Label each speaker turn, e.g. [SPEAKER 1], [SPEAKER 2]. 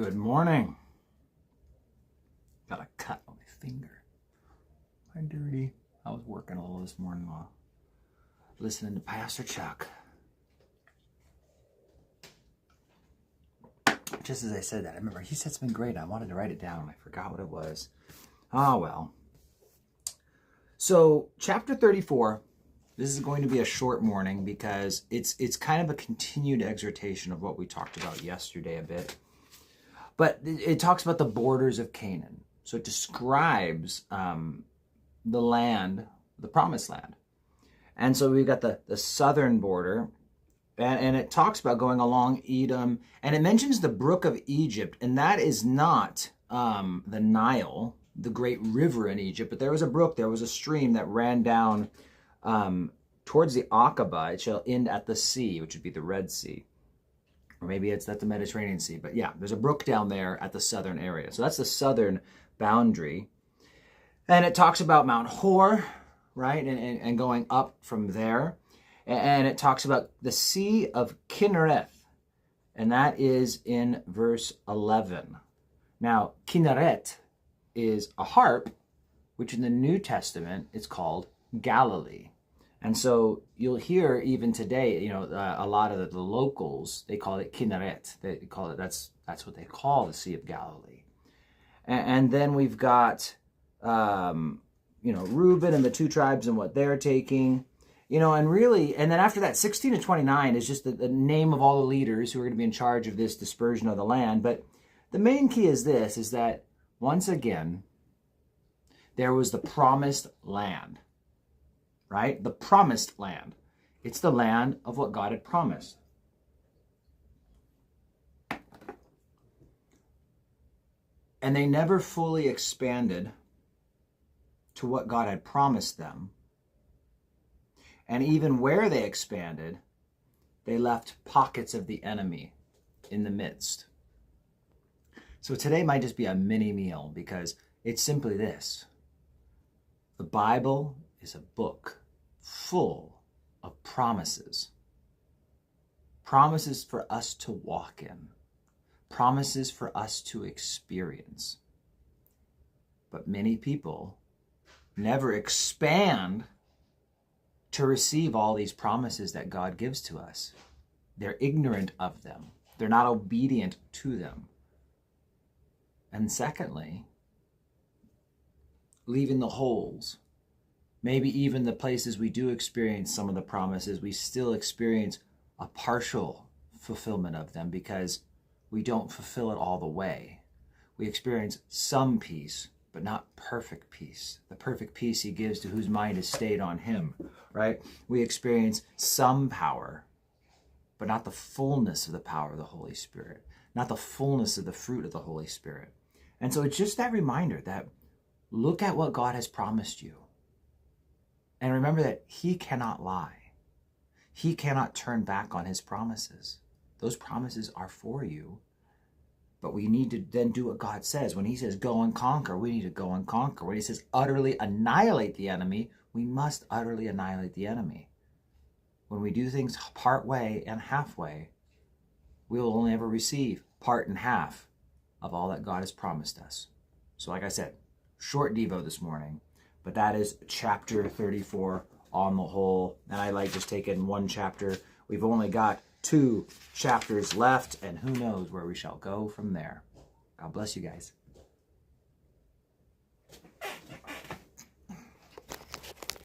[SPEAKER 1] Good morning. Got a cut on my finger. My dirty. I was working a little this morning while listening to Pastor Chuck. Just as I said that, I remember he said something great. I wanted to write it down. I forgot what it was. Oh, well. So, chapter 34, this is going to be a short morning because it's kind of a continued exhortation of what we talked about yesterday a bit. But it talks about the borders of Canaan. So it describes the land, the promised land. And so we've got the southern border, and it talks about going along Edom, and it mentions the brook of Egypt, and that is not the Nile, the great river in Egypt, but there was a brook, there was a stream that ran down towards the Aqaba. It shall end at the sea, which would be the Red Sea. Or maybe it's at the Mediterranean Sea. But yeah, there's a brook down there at the southern area. So that's the southern boundary. And it talks about Mount Hor, right? And going up from there. And it talks about the Sea of Kinnereth. And that is in verse 11. Now, Kinneret is a harp, which in the New Testament is called Galilee. And so you'll hear even today, a lot of the locals, they call it Kinneret. They call it, that's what they call the Sea of Galilee. And then we've got, Reuben and the two tribes and what they're taking, and really, and then after that, 16 to 29 is just the name of all the leaders who are going to be in charge of this dispersion of the land. But the main key is this, is that once again, there was the promised land. Right? The promised land. It's the land of what God had promised. And they never fully expanded to what God had promised them. And even where they expanded, they left pockets of the enemy in the midst. So today might just be a mini meal because it's simply this. The Bible is a book full of promises. Promises for us to walk in. Promises for us to experience. But many people never expand to receive all these promises that God gives to us. They're ignorant of them. They're not obedient to them. And secondly, leaving the holes. Maybe even the places we do experience some of the promises, we still experience a partial fulfillment of them because we don't fulfill it all the way. We experience some peace, but not perfect peace. The perfect peace he gives to whose mind is stayed on him, right? We experience some power, but not the fullness of the power of the Holy Spirit, not the fullness of the fruit of the Holy Spirit. And so it's just that reminder that look at what God has promised you. And remember that he cannot lie. He cannot turn back on his promises. Those promises are for you. But we need to then do what God says. When he says go and conquer, we need to go and conquer. When he says utterly annihilate the enemy, we must utterly annihilate the enemy. When we do things part way and halfway, we will only ever receive part and half of all that God has promised us. So like I said, short Devo this morning. But that is chapter 34 on the whole. And I like just taking one chapter. We've only got 2 chapters left, and who knows where we shall go from there. God bless you guys.